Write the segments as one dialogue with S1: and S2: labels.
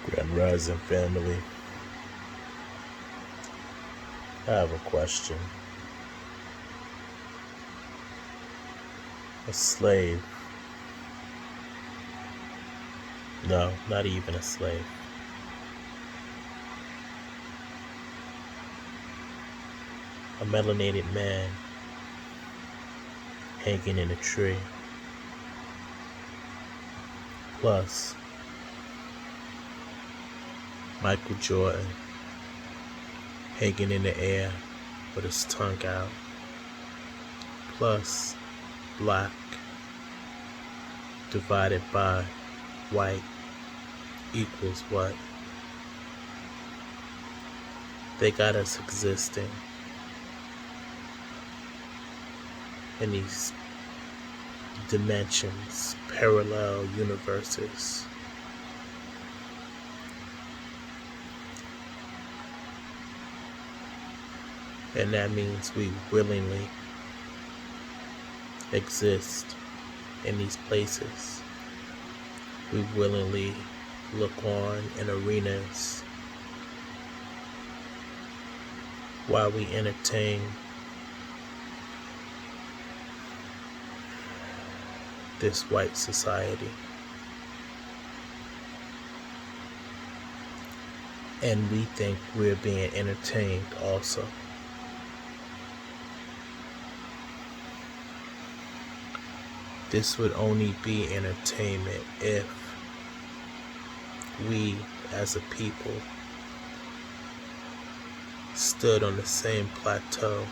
S1: Grand Rising family, I have a question. A slave, no, not even a slave, a melanated man hanging in a tree, plus Michael Jordan hanging in the air with his tongue out, plus black divided by white equals what? They got us existing in these dimensions, parallel universes. And that means we willingly exist in these places. We willingly look on in arenas while we entertain this white society. And we think we're being entertained also. This would only be entertainment if we as a people stood on the same plateau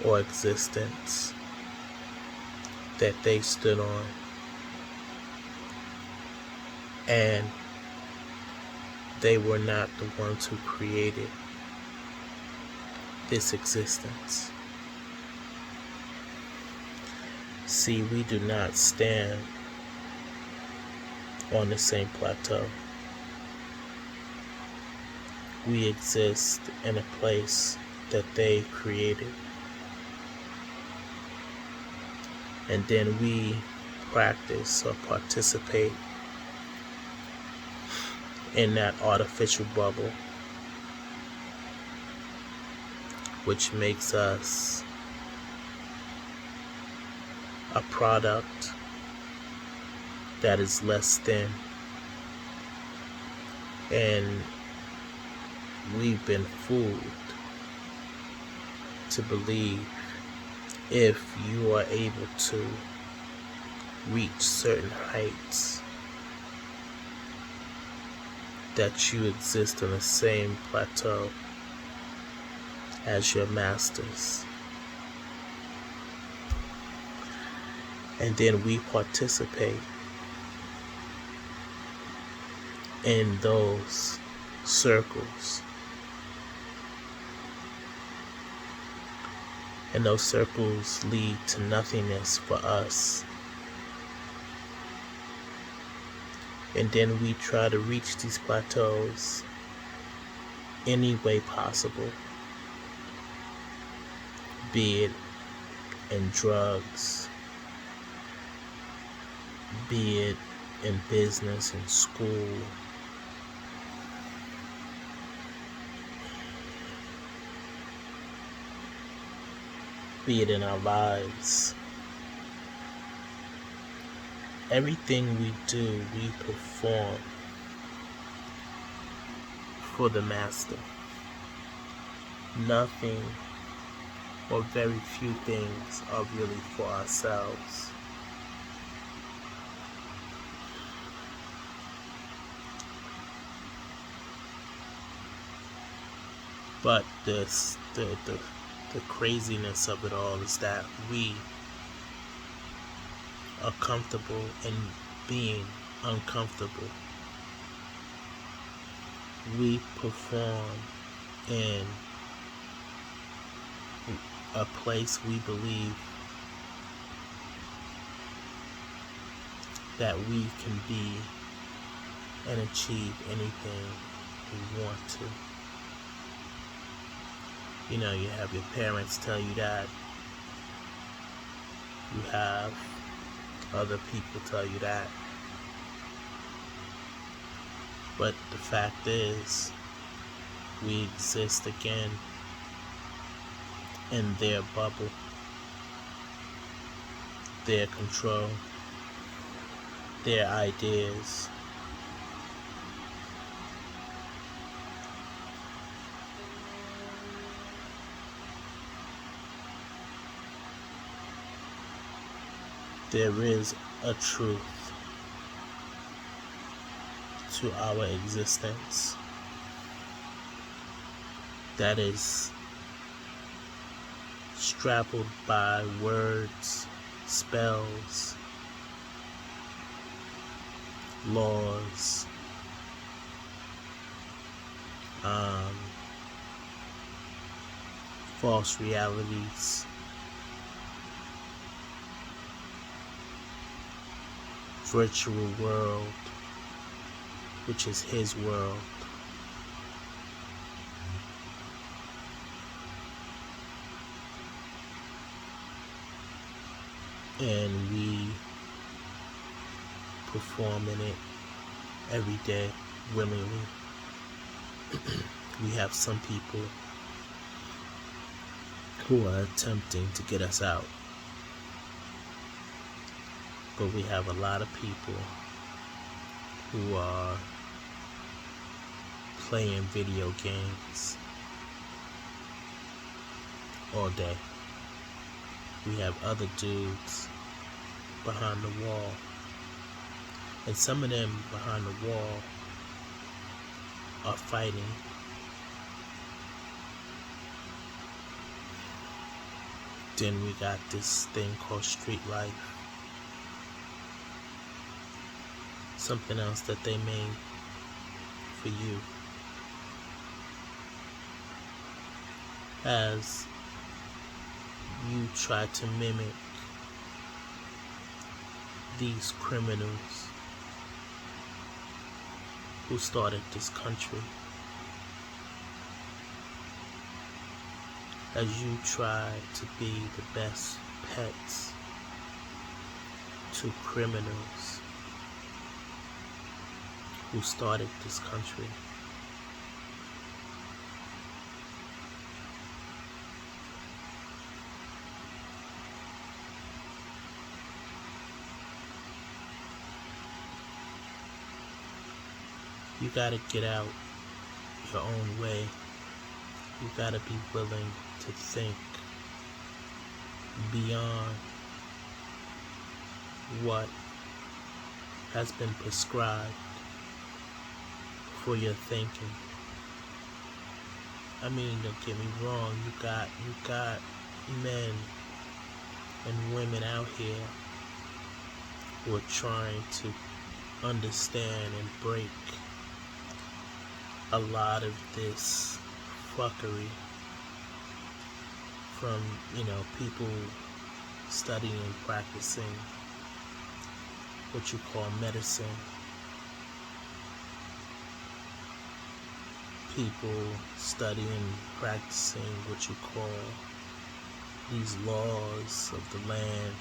S1: or existence that they stood on, and they were not the ones who created this existence. See, we do not stand on the same plateau. We exist in a place that they created. And then we practice or participate in that artificial bubble, which makes us a product that is less than. And we've been fooled to believe if you are able to reach certain heights, that you exist on the same plateau as your masters. And then we participate in those circles. And those circles lead to nothingness for us. And then we try to reach these plateaus any way possible, be it in drugs, be it in business, in school, be it in our lives. Everything we do, we perform for the master. Nothing or very few things are really for ourselves. But the craziness of it all is that we are comfortable in being uncomfortable. We perform in a place we believe that we can be and achieve anything we want to. You know, you have your parents tell you that. You have other people tell you that. But the fact is, we exist again in their bubble, their control, their ideas. There is a truth to our existence that is straddled by words, spells, laws, false realities, virtual world, which is his world. And we perform in it every day, willingly. We have some people who are attempting to get us out. But we have a lot of people who are playing video games all day. We have other dudes behind the wall. And some of them behind the wall are fighting. Then we got this thing called street life. Something else that they made for you. As you try to mimic these criminals who started this country. As you try to be the best pets to criminals who started this country. You gotta get out your own way. You gotta be willing to think beyond what has been prescribed for your thinking. I mean, don't get me wrong, you got men and women out here who are trying to understand and break a lot of this fuckery from, people studying and practicing what you call medicine. People studying and practicing what you call these laws of the land.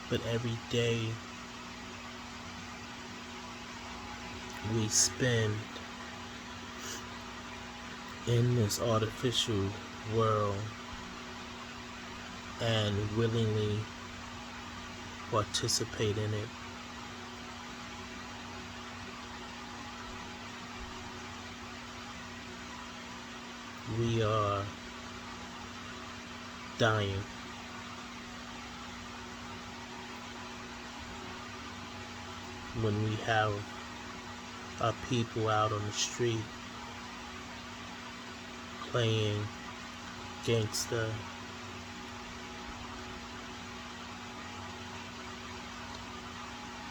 S1: But every day we spend in this artificial world and willingly participate in it, we are dying. When we have our people out on the street playing gangsta,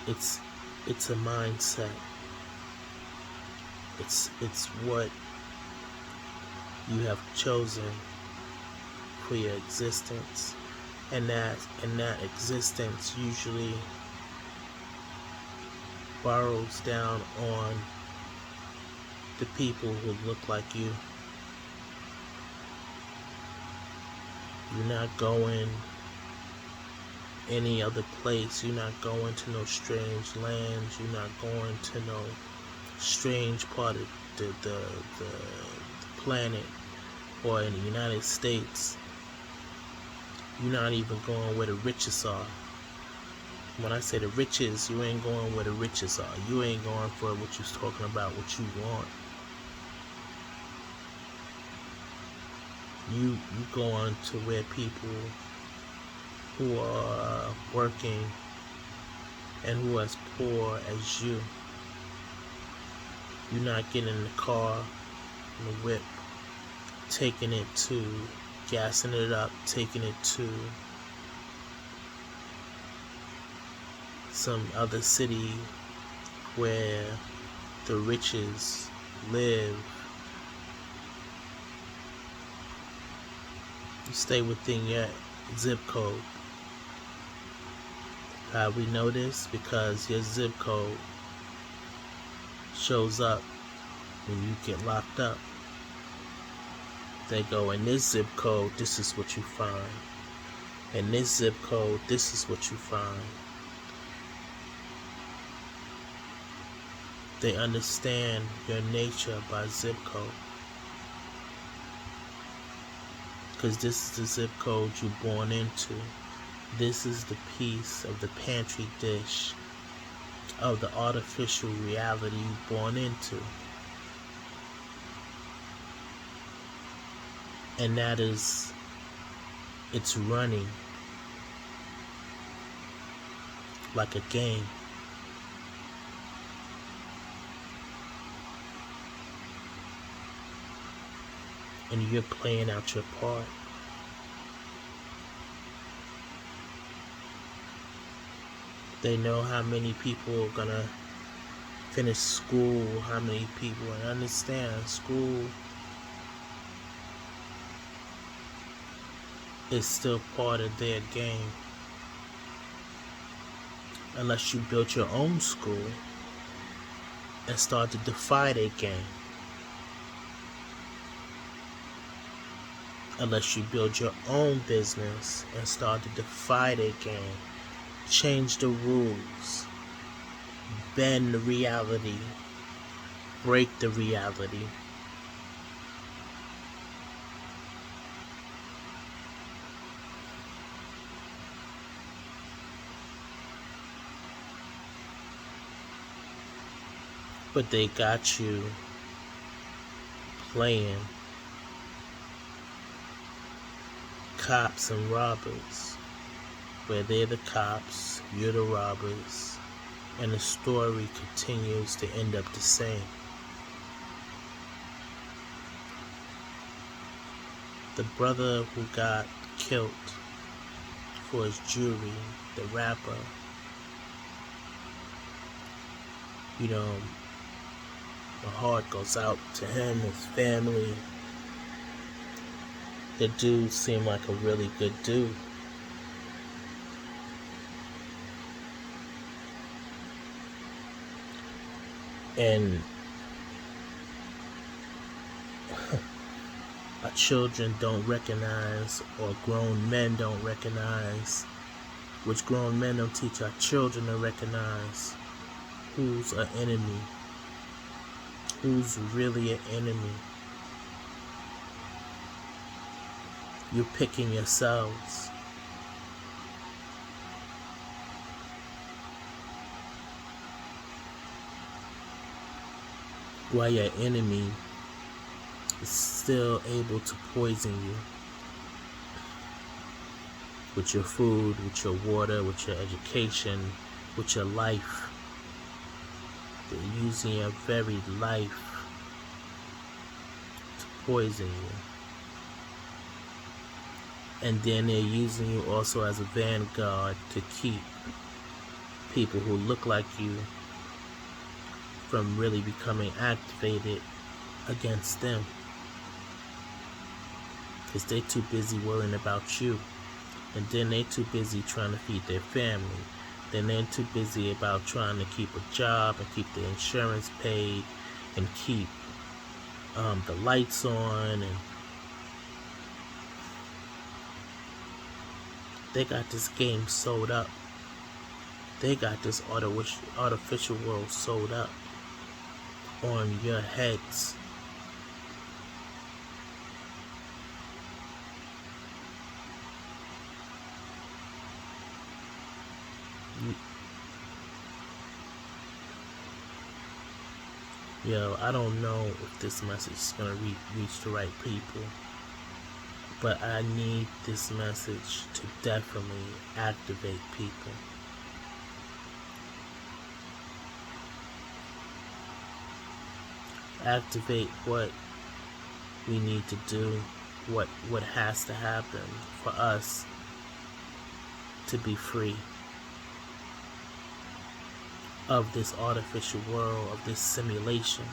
S1: it's a mindset. It's what you have chosen for your existence, and that existence usually borrows down on the people who look like you. You're not going any other place. You're not going to no strange lands. You're not going to no strange part of the planet or in the United States. You're not even going where the riches are. When I say the riches, you ain't going where the riches are. You ain't going for what you're talking about, what you want. You going to where people who are working and who are as poor as you. You're not getting in the car, in the whip, taking it to, gassing it up, taking it to some other city where the riches live. You stay within your zip code. How we know this? Because your zip code shows up when you get locked up. They go, in this zip code, this is what you find. In this zip code, this is what you find. They understand your nature by zip code. Because this is the zip code you're born into. This is the piece of the pantry dish of the artificial reality you're born into. And that is, it's running like a game. And you're playing out your part. They know how many people are gonna finish school, how many people, and understand school is still part of their game. Unless you built your own school and start to defy their game. Unless you build your own business and start to defy their game. Change the rules. Bend the reality. Break the reality. But they got you playing cops and robbers, where they're the cops, you're the robbers, and the story continues to end up the same. The brother who got killed for his jewelry, the rapper, you know, my heart goes out to him, his family. The dude seemed like a really good dude. And our children don't recognize, or grown men don't recognize, which grown men don't teach our children to recognize who's an enemy, who's really an enemy. You're picking yourselves. While your enemy is still able to poison you with your food, with your water, with your education, with your life. They're using your very life to poison you. And then they're using you also as a vanguard to keep people who look like you from really becoming activated against them. Because they're too busy worrying about you. And then they're too busy trying to feed their family. Then they're too busy about trying to keep a job and keep the insurance paid and keep the lights on. And They got this game sold up. They got this artificial world sold up on your heads. Yo, I don't know if this message is gonna reach the right people, but I need this message to definitely activate people. Activate what we need to do, what has to happen for us to be free of this artificial world, of this simulation.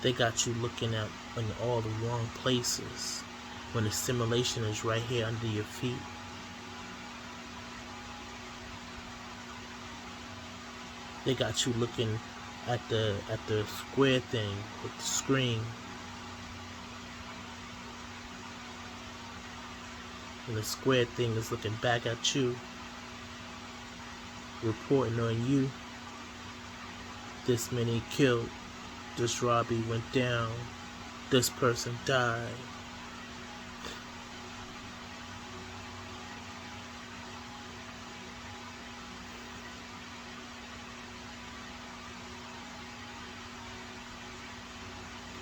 S1: They got you looking at in all the wrong places when the simulation is right here under your feet. They got you looking at the square thing with the screen, and the square thing is looking back at you, reporting on you. This many killed, this robbery went down, this person died.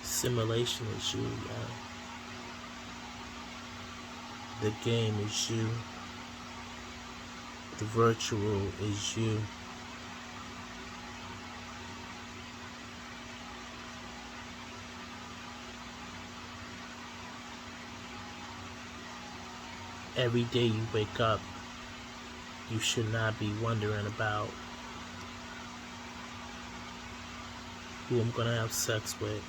S1: Simulation is you, y'all. The game is you. The virtual is you. Every day you wake up, you should not be wondering about who I'm gonna have sex with,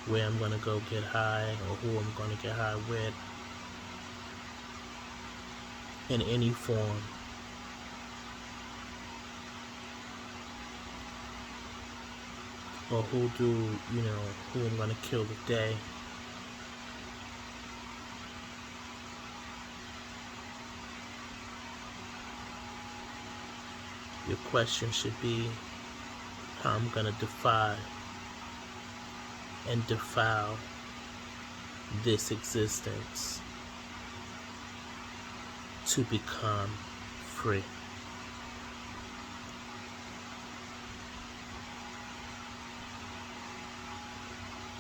S1: where I'm gonna go get high, or who I'm gonna get high with, in any form. Or who I'm gonna kill today. Your question should be how I'm gonna defy and defile this existence to become free.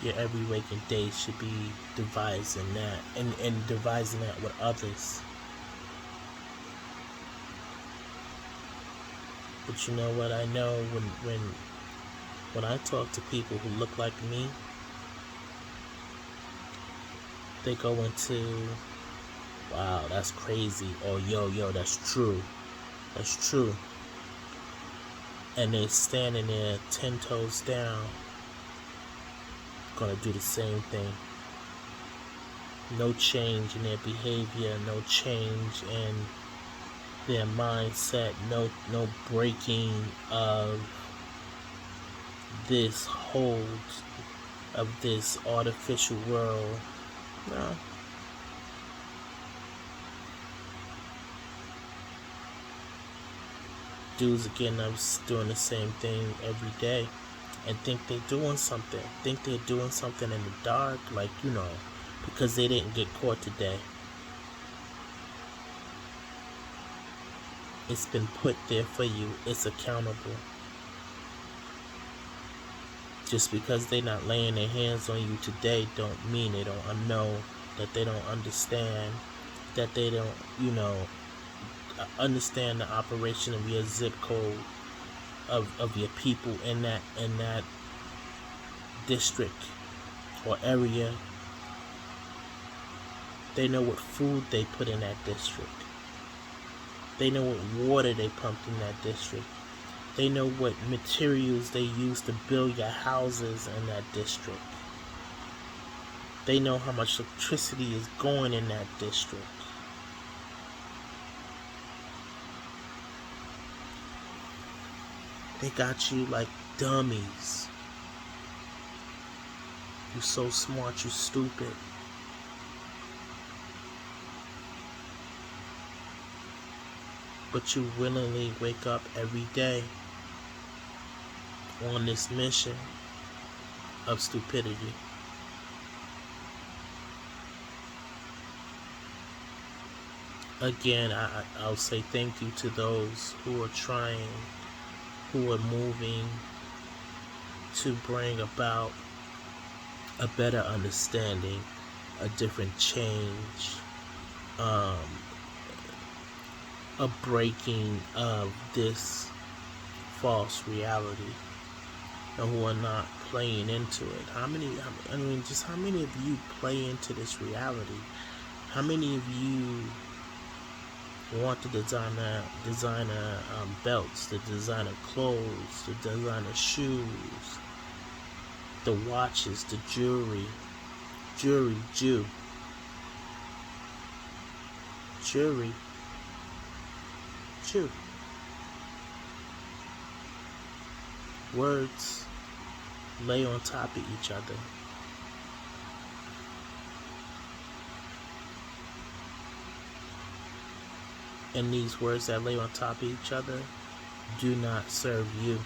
S1: Your every waking day should be devising that and devising that with others. But you know what I know when I talk to people who look like me, they go into, wow, that's crazy, or yo, that's true. That's true. And they're standing there 10 toes down, gonna do the same thing. No change in their behavior, no change in their mindset, no breaking of this hold of this artificial world. No. Dudes again, I was doing the same thing every day and think they're doing something. Think they're doing something in the dark, like, because they didn't get caught today. It's been put there for you. It's accountable. Just because they're not laying their hands on you today don't mean they don't know, that they don't understand, that they don't, understand the operation of your zip code, of your people in that district or area. They know what food they put in that district. They know what water they pumped in that district. They know what materials they use to build your houses in that district. They know how much electricity is going in that district. They got you like dummies. You so smart, you stupid. but you willingly wake up every day on this mission of stupidity. Again, I'll say thank you to those who are trying, who are moving to bring about a better understanding, a different change, a breaking of this false reality, and who are not playing into it. How many of you play into this reality? How many of you want the designer belts, the designer clothes, the designer shoes, the watches, the jewelry, Jew, words lay on top of each other. And these words that lay on top of each other do not serve you.